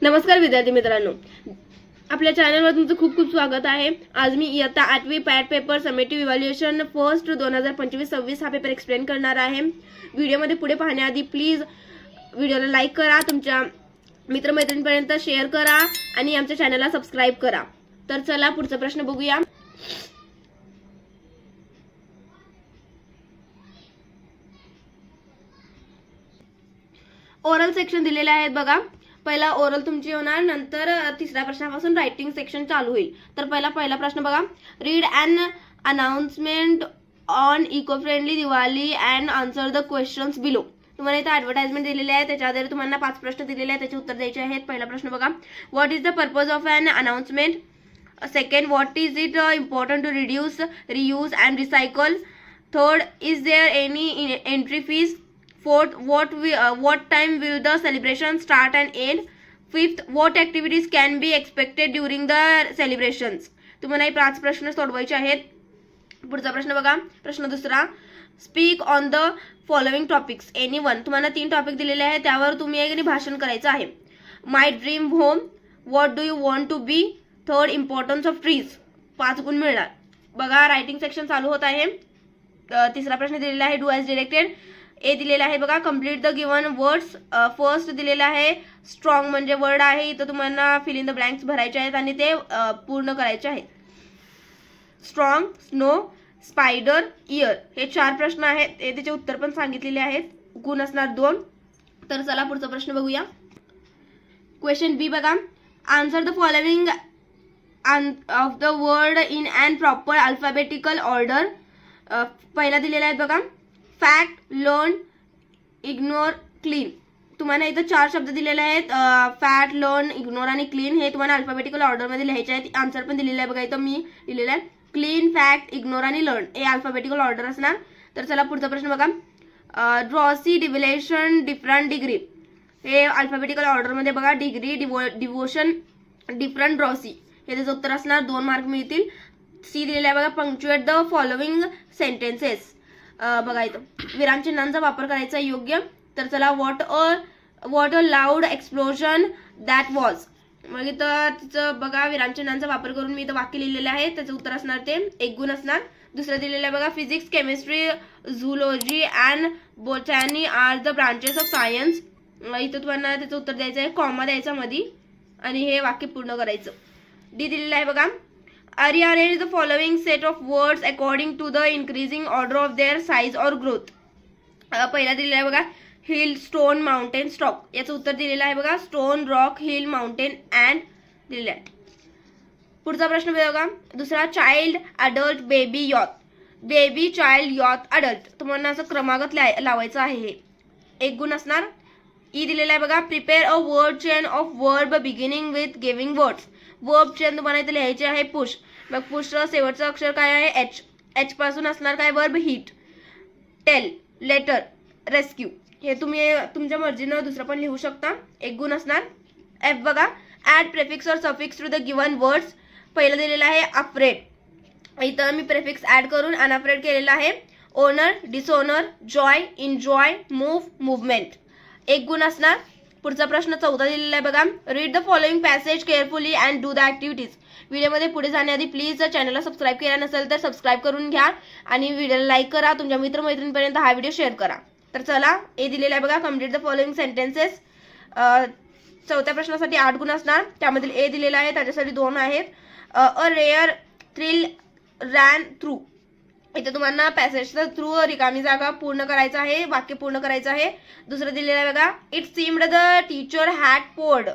नमस्कार विद्यार्थी मित्रांनो, आपल्या चॅनलवर तुमचं खूप खूप स्वागत आहे। आज मी इयत्ता 8वी पॅट पेपर समेटिव्ह इव्हॅल्युएशन फर्स्ट 2025-26 हा पेपर एक्सप्लेन करणार आहे। व्हिडिओमध्ये पुढे पाहण्याआधी प्लीज व्हिडिओला लाईक करा, तुमच्या मित्रमैत्रिणींपर्यंत शेअर करा आणि आमच्या चॅनलला सबस्क्राइब करा। तर चला पुढचा प्रश्न बघूया। ओरल सेक्शन दिलेले आहेत बघा। पहिला ओरल तुमची होणार, नंतर तिसऱ्या प्रश्नापासून रायटिंग सेक्शन चालू होईल। तर पहिला प्रश्न बघा। Read an announcement on eco friendly Diwali and answer the questions below. तुम्हाला इथे ऍडव्हर्टाइजमेंट दिलेली आहे, त्याच्या आधारे तुम्हाला 5 प्रश्न दिलेले आहेत, त्याचे उत्तर द्यायचे आहेत। पहिला प्रश्न बघा। What is the purpose of an announcement? Second, what is it important to reduce, reuse and recycle? Third, is there any entry fees? Fourth, what time will the celebration start and end? Fifth, what activities can be expected during the celebrations? तुम्हाला हे 5 प्रश्न सोडवायचे आहेत। पुढचा प्रश्न बघा। प्रश्न दुसरा। Speak on the following topics any one. तुम्हाला 3 टॉपिक दिलेले आहेत, त्यावर तुम्ही एक भाषण करायचं आहे। My dream home, what do you want to be? Third, importance of trees. 5 गुण मिळणार बघा। रायटिंग सेक्शन चालू होत आहे। तिसरा प्रश्न दिलेला आहे, डू ॲज डिरेक्टेड। ए दिलेला आहे बघा, complete the given words. First दिलेला आहे स्ट्रॉंग म्हणजे वर्ड आहे, इथं तुम्हाला फिल इन द ब्लँक्स भरायचे आहेत आणि ते पूर्ण करायचे आहेत। स्ट्रॉंग, स्नो, स्पायडर, इयर हे 4 प्रश्न आहेत, त्याचे उत्तर पण सांगितलेले आहेत, गुण असणार 2। तर चला पुढचा प्रश्न बघूया। क्वेश्चन बी बघा। Answer the following of the word in and proper alphabetical order. पहिला दिलेला आहे बघा, फॅक्ट, लर्न, इग्नोर, क्लीन। तुम्हाला इथं 4 शब्द दिलेले आहेत, फॅक्ट, लर्न, इग्नोर आणि क्लीन। हे तुम्हाला अल्फाबेटिकल ऑर्डर मध्ये लिहायचे आहेत। आन्सर पण दिलेला आहे बघा, इथं मी लिहिलेला आहे क्लीन, फॅक्ट, इग्नोर आणि लर्न हे अल्फाबेटिकल ऑर्डर असणार। तर चला पुढचा प्रश्न बघा। ड्रॉसी, डिव्हिलेशन, डिफरंट, डिग्री हे अल्फाबेटिकल ऑर्डर मध्ये बघा। डिग्री, डिवोशन, डिफरंट, ड्रॉसी हे त्याचं उत्तर असणार, 2 मार्क मिळतील। सी दिलेला आहे बघा, पंक्च्युएट द फॉलोइंग सेंटेन्सेस। बघा इथं विरामचिन्हांचा वापर करायचा योग्य। तर चला, what a loud explosion that was. मग इथं तिचं बघा विरामचिन्हांचा वापर करून मी इथं वाक्य लिहिलेलं आहे, त्याचं उत्तर असणार ते 1 गुण असणार। दुसरं दिलेलं आहे बघा, physics, chemistry, zoology and botany are the branches of science. इथं तुम्हाला त्याचं उत्तर द्यायचं आहे, कॉमा द्यायचा मध्ये आणि हे वाक्य पूर्ण करायचं। डी दिलेलं आहे बघा, rearrange the following set of words according to the increasing order of their size or growth। पहिला दिलेला आहे बघा, हिल, स्टोन, माउंटेन, स्टॉक याचं उत्तर दिलेलं आहे बघा, stone, rock, hill, mountain and दिलेलं आहे। पुढचा प्रश्न बघा दुसरा, child, adult, baby, youth. Baby, child, youth, adult तुम्हाला असं क्रमागत लावायचं आहे, हे 1 गुण असणार। ई दिलेला आहे बघा, prepare a word chain of verb beginning with giving words. Verb chain तुम्हाला इथे लिहायचे आहे पुश। मग पुशचं शेवटचं अक्षर काय आहे? एच। एच पासून असणार काय? Verb heat, tell, letter, rescue हे तुम्ही तुमच्या मर्जीनं दुसरं पण लिहू शकता, 1 गुण असणार। एफ बघा, ऍड प्रेफिक्स और suffix to the given words. पहिलं दिलेलं आहे अफ्रेड, इथं मी प्रेफिक्स ऍड करून अनअफ्रेड केलेला आहे। Honour, dishonour, joy, enjoy, move, movement 1 गुण असणार। पुढचा प्रश्न 14 दिलेला आहे बघा, read the following passage carefully and do the activities. व्हिडिओमध्ये पुढे जाण्याआधी प्लीज चॅनलला सबस्क्राइब केला नसेल तर सबस्क्राइब करून घ्या आणि व्हिडिओला लाईक करा, तुमच्या मित्रमैत्रिणींपर्यंत हा व्हिडिओ शेअर करा। तर चला, ए दिलेला आहे बघा, कम्प्लीट द फॉलोइंग सेंटेन्सेस। 4थ्या प्रश्नासाठी 8 गुण असणार, त्यामधील ए दिलेला आहे त्याच्यासाठी 2 आहेत। अ रेअर थ्रिल रॅन थ्रू, इथे तुम्हाला पॅसेजचा थ्रू रिकामी जागा पूर्ण करायचा आहे, वाक्य पूर्ण करायचं आहे। दुसरं दिलेलं आहे बघा, it seemed the teacher had poured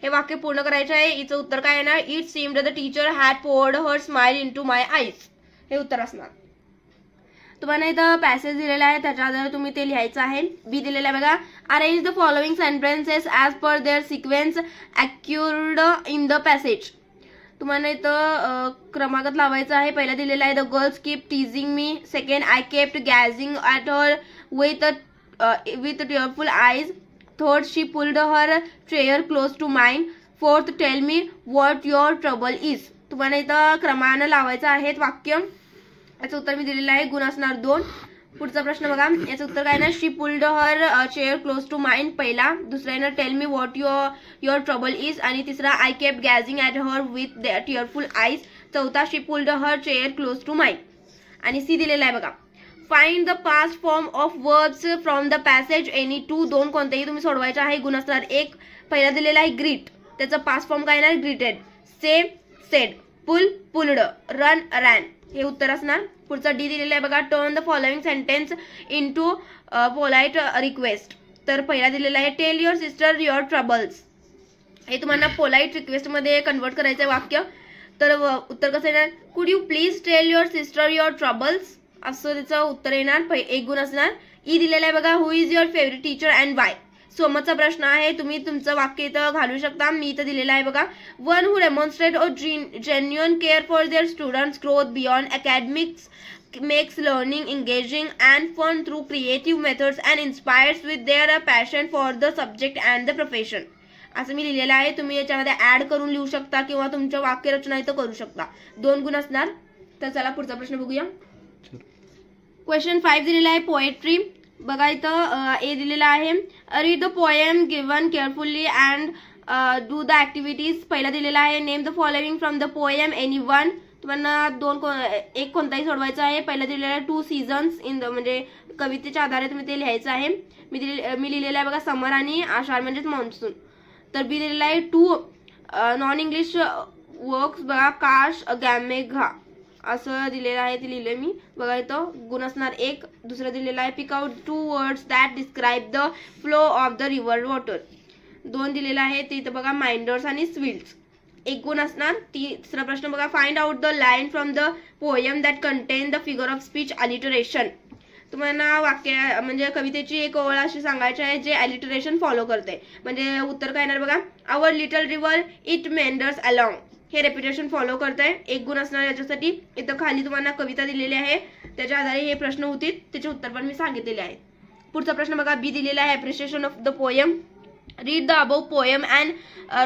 हे वाक्य पूर्ण करायचं आहे। हिचं उत्तर काय येणार? It seemed the teacher had poured her smile into my eyes हे उत्तर असणार। तुम्हाला इथं पॅसेज दिलेला आहे, त्याच्या आधारे तुम्ही ते लिहायचं आहे। बी दिलेला आहे बघा, arrange the following sentences as per their sequence occurred in the passage. तुम्हाला इथं क्रमागत लावायचा आहे। पहिला दिलेला आहे, the girls keep teasing me. Second, I kept gazing at her with tearful eyes. Third, she pulled her chair close to mine. Fourth, tell me what your trouble is. तुम्हाला इथं क्रमानं लावायचं आहे वाक्य, याचं उत्तर मी दिलेलं आहे, गुण असणार 2। पुढचा प्रश्न बघा, याचं उत्तर काय ना, she pulled her chair close to mine पहिला. दुसरा आहे ना, tell me what your trouble is. आणि तिसरा, I kept gazing at her with tearful eyes. चौथा, she pulled her chair close to mine. आणि सी दिलेला आहे बघा, find the past form of verbs from the passage any two. दोन कोणतेही तुम्ही सोडवायचे आहे. गुण असणार एक. पहिला दिलेला आहे ग्रीट, त्याचा पास्ट फॉर्म काय येणार, greeted. Say, said. Pull, pulled. Run, ran. हे उत्तर असणार. पुढचा डी दिलेला आहे बघा, turn the following sentence into polite request. तर पहिला दिलेला आहे, tell your sister your troubles. हे तुम्हाला पोलाइट रिक्वेस्ट मध्ये कन्वर्ट करायचं आहे वाक्य. तर उत्तर कसं येणार, could you please tell your sister your troubles, असं त्याचं उत्तर येणार. एक गुण असणार. ई दिलेला आहे बघा, who is your favourite teacher and why. सोमतचा प्रश्न आहे, तुम्ही तुमचं वाक्य इथं घालू शकता. मी इथं दिलेलं आहे बघा, one who demonstrate a genuine care for their students growth beyond academics makes learning engaging and fun through creative methods and inspires with their passion for the subject and the profession. असं मी लिहिलेलं आहे. तुम्ही याच्यामध्ये add करून लिहू शकता किंवा तुमच्या वाक्यरचना इथं करू शकता. 2 गुण असणार. तर चला पुढचा प्रश्न बघूया. क्वेश्चन 5 दिलेला आहे, पोएट्री. बघा इथं ए दिलेला आहे, read the poem given carefully and do the activities. पहिला दिलेला आहे, name the following from the poem any one. तुम्हाला एक कोणताही सोडवायचा आहे. पहिला दिलेला आहे, 2 सीझन्स इन द, म्हणजे कवितेच्या आधारे तुम्ही ते लिहायचं आहे. मी लिहिलेलं आहे बघा, समर आणि आषाढ म्हणजेच मान्सून. तर बी दिलेला आहे, 2 नॉन इंग्लिश वर्क्स बघा, काश, गॅमेघा असं दिलेलं आहे. ते लिहिलंय मी. बघा इथं गुण असणार 1. दुसरं दिलेलं आहे, pick out 2 words that describe the flow of the river water. 2 दिलेलं आहे. ते इथं बघा, माइंडर्स आणि स्विल्स. 1 गुण असणार. तिसरा प्रश्न बघा, find out the line from the poem that content the figure of speech alliteration. तुम्हाला वाक्य म्हणजे कवितेची एक ओळ अशी सांगायची आहे जे अलिटरेशन फॉलो करते. म्हणजे उत्तर काय येणार बघा, our little river it meanders along. हे रेपिटेशन फॉलो करतंय. 1 गुण असणार याच्यासाठी. इथं खाली तुम्हाला कविता दिलेली आहे, त्याच्या आधारे हे प्रश्न होतील. त्याचे उत्तर पण मी सांगितलेले आहे. पुढचा प्रश्न बघा, बी दिलेला आहे, appreciation of the poem. Read the above poem and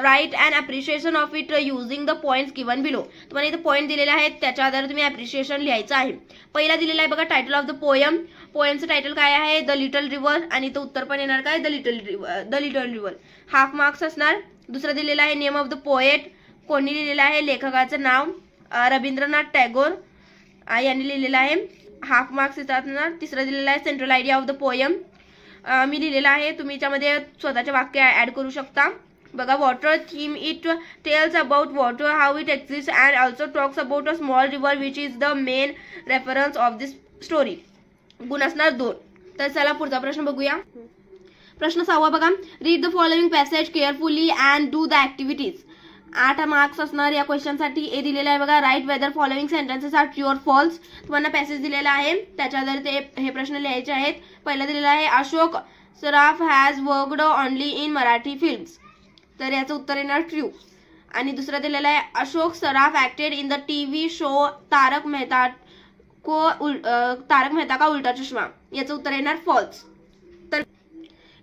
write and appreciation of it using the points given below. तुम्हाला इथे पॉइंट दिलेले आहेत, त्याच्या आधारे तुम्ही अप्रिशिएशन लिहायचं आहे. पहिला दिलेला आहे बघा, टायटल ऑफ द पोएम. पोएमचं टायटल काय आहे, द लिटल रिव्हर. आणि तो उत्तर पण येणार काय, the little river. Half marks असणार. दुसरा दिलेला आहे, नेम ऑफ द पोएट. कोणी लिहिलेलं आहे, लेखकाचं नाव रवींद्रनाथ टागोर यांनी लिहिलेलं आहे. हाफ मार्क्स येतात ना. तिसरा दिलेला आहे, central idea of the poem. मी लिहिलेला आहे. तुम्ही याच्यामध्ये स्वतःचे वाक्य ऍड करू शकता. बघा, water theme it tells about water how it exist and also talks about a small river which is the main reference of this story. गुण असणार 2. तर चला पुढचा प्रश्न बघूया. प्रश्न 6 बघा, read the following passage carefully and do the activities. 8 marks असणार या क्वेश्चनसाठी. ए दिलेला आहे बघा, write whether following sentences are true or false. तुम्हाला पॅसेज दिलेला आहे, त्याच्या आधारे हे प्रश्न लिहायचे आहेत. पहिला दिलेला आहे, Ashok Saraf has worked only in Marathi films. तर याचं उत्तर येणार ट्रू. आणि दुसरा दिलेला आहे, Ashok Saraf acted in the TV show Taarak Mehta Ka Ooltah चष्मा. याचं उत्तर येणार फॉल्स. तर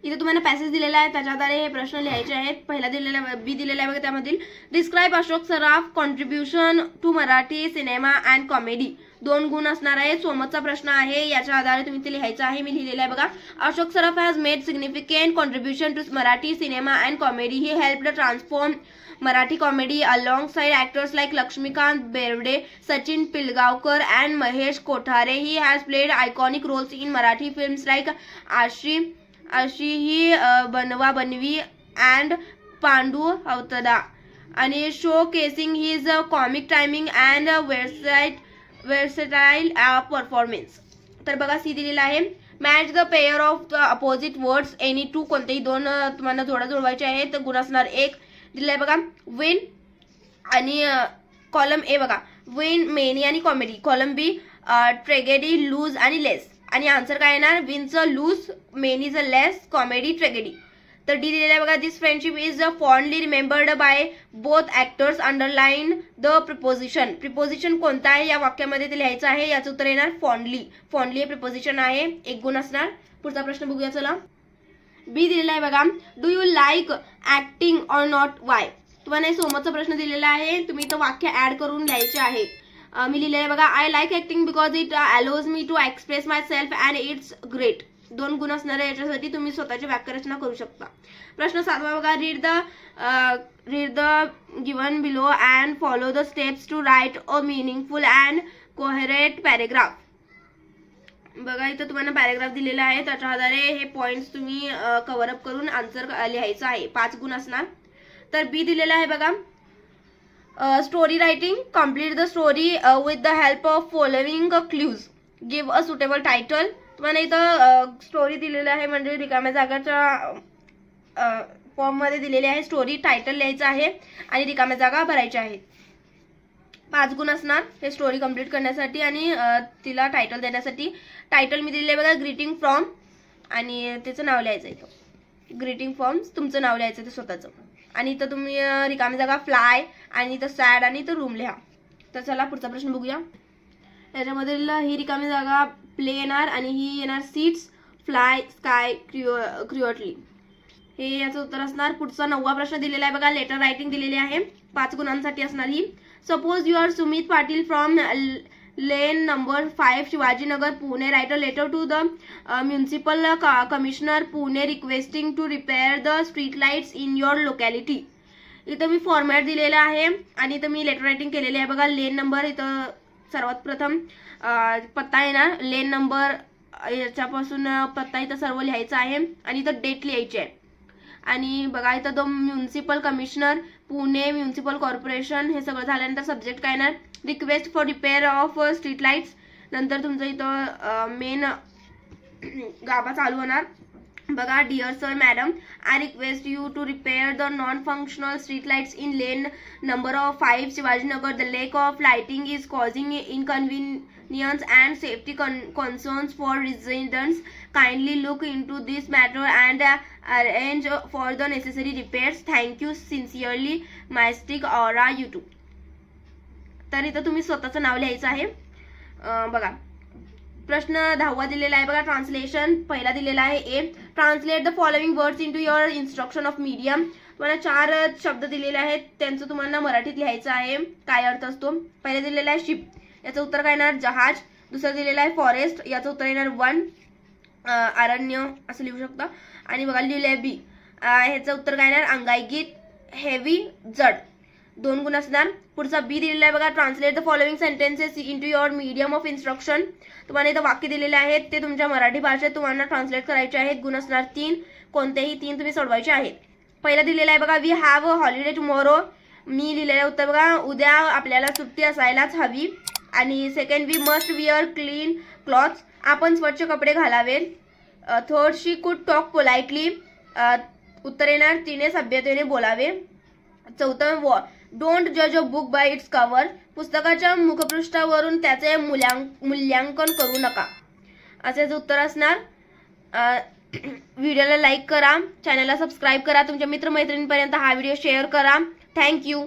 इथे तुम्हाला पॅसेज दिलेला आहे, त्याच्या आधारे हे प्रश्न लिहायचे आहेत. पहिला दिलेला बी दिलेला आहे बघा, त्यामधील describe Ashok Saraf contribution to Marathi cinema and comedy. 2 गुण असणार आहे. सोमतचा प्रश्न आहे, याच्या आधारे तुम्ही ते लिहायचं आहे. मी लिहिलेलं आहे बघा, Ashok Saraf has made significant contribution to Marathi cinema and comedy. He helped transform Marathi comedy alongside actors like Lakshmikant Berde, Sachin Pilgaonkar and Mahesh Kothare. He has played iconic roles in Marathi films like Ashi Hi Banwa Banvi and Pandu Avtada, and showcasing his comic timing and versatile performance. तर बघा, C दिलेला आहे, match the pair of the opposite words any 2. कोणतेही 2 तुम्हाला जोडायचे आहेत. तर गुण असणार 1. दिलाय बघा, विन. आणि कॉलम ए बघा, विन, मेनी आणि कॉमेडी. कॉलम बी, ट्रेगेडी, लूज आणि लेस. आणि आन्सर काय येणार, विनचं लूज, मेनीचं लेस, कॉमेडी ट्रेगेडी. तर डी दिलेलं आहे बघा, this friendship is fondly remembered by both actors. Underline the preposition. Preposition कोणता आहे या वाक्यामध्ये ते लिहायचं आहे. याचं उत्तर येणार फॉन्डली. फॉन्डली हे प्रिपोजिशन आहे. 1 गुण असणार. पुढचा प्रश्न बघूया चला. बी दिलेला आहे बघा, do you like acting or not, Y. तुम्हाला सोमतचा प्रश्न दिलेला आहे. तुम्ही इथं वाक्य ऍड करून लिहायचे आहे. मी लिहिलेलं आहे बघा, I like acting because it allows me to express myself and it's great. 2 गुण असणाऱ्या याच्यासाठी तुम्ही स्वतःची वाक्यरचना करू शकता. प्रश्न 7 बघा, read the given below and follow the steps to write a meaningful and coherent paragraph. बघा इथं तुम्हाला पॅरेग्राफ दिलेला आहे, त्याच्या आधारे हे पॉइंट्स तुम्ही कव्हर अप करून आन्सर लिहायचं आहे. 5 गुण असणार. तर बी दिलेला आहे बघा, story writing, complete the story with the help of following clues, give a suitable title. तुम्हाला इथं स्टोरी दिलेलं आहे, म्हणजे रिकाम्या जागाच्या फॉर्म मध्ये दिलेली आहे स्टोरी. टायटल लिहायचं आहे आणि रिकाम्या जागा भरायच्या आहेत. 5 गुण असणार हे स्टोरी कंप्लीट करण्यासाठी आणि तिला टायटल देण्यासाठी. टायटल मी दिलेलं आहे बघा, ग्रीटिंग फ्रॉम, आणि त्याचं नाव लिहायचं इथं. ग्रीटिंग फ्रॉम तुमचं नाव लिहायचं ते स्वतःचं. आणि इथं तुम्ही रिकामी जागा फ्लाय आणि इथं सॅड आणि इथं रूम लिहा. तर चला पुढचा प्रश्न बघूया. याच्यामधील ही रिकामी जागा प्ले येणार आणि ही येणार सीट्स, फ्लाय, स्काय, क्रिएटली. हे याचं उत्तर असणार. पुढचा 9वा प्रश्न दिलेला आहे बघा, लेटर रायटिंग दिलेली आहे. 5 गुणांसाठी असणार ही. Suppose you are Sumit Patil from lane number 5 Shivajinagar Pune, write a letter to the municipal commissioner Pune requesting to repair the street lights in your locality. इथं मी फॉर्मॅट दिलेला आहे आणि इथं मी लेटर रायटिंग केलेली आहे बघा. लेन नंबर इथं सर्वात प्रथम पत्ता येणार, लेन नंबर याच्यापासून पत्ता इथं सर्व लिहायचा आहे आणि इथं डेट लिहायची आहे. आणि बघा इथं the municipal commissioner Pune municipal corporation हे सगळं झाल्यानंतर सब्जेक्ट काय येणार, request for repair of street lights. नंतर तुमचं इथं मेन गाभा चालू होणार बघा, dear sir madam, I request you to repair the non functional street lights in lane number 5 Shivajinagar. The lack of lighting is causing inconvenience and safety concerns for residents. Kindly look into this matter and arrange for the necessary repairs. Thank you sincerely, Mystic Aura YouTube. तर इथं तुम्ही स्वतःचं नाव लिहायचं आहे. बघा प्रश्न 10वा दिलेला आहे बघा, ट्रान्सलेशन. पहिला दिलेला आहे A, translate the following words into your instruction of medium. तुम्हाला 4 शब्द दिलेले आहेत, त्यांचं तुम्हाला मराठीत लिहायचं आहे, काय अर्थ असतो. पहिले दिलेला आहे शिप, याचं उत्तर काय येणार जहाज. दुसरं दिलेलं आहे फॉरेस्ट, याचं उत्तर येणार वन, अरण्य असं लिहू शकता. आणि बघा लिहिलंय बी, ह्याचं उत्तर काय येणार अंगाईगीत, हेवी, जड. 2 गुण असणार. पुढचा बी दिलेला आहे बघा, translate the following sentences into your medium of instruction. तुम्हाला इथं वाक्य दिलेले आहेत ते तुमच्या मराठी भाषेत तुम्हाला ट्रान्सलेट करायचे आहेत. गुण असणार 3, कोणतेही 3 तुम्ही सोडवायचे आहेत. पहिला दिलेला आहे बघा, we have a holiday tomorrow. मी लिहिलेलं उत्तर बघा, उद्या आपल्याला सुट्टी असायलाच हवी. आणि second, we must wear clean clothes. आपण स्वच्छ कपडे घालावे. थर्ड, शी कुड टॉक पोलाइटली. उत्तर येणार तिने सभ्यतेने बोलावे. चौथं, डोंट जज a book by it's cover. पुस्तकाच्या मुखपृष्ठावरून त्याचे मूल्यांकन करू नका, असेच उत्तर असणार. व्हिडिओला लाईक करा, चॅनलला सबस्क्राईब करा, तुमच्या मित्रमैत्रिणींपर्यंत हा व्हिडिओ शेअर करा. थँक्यू.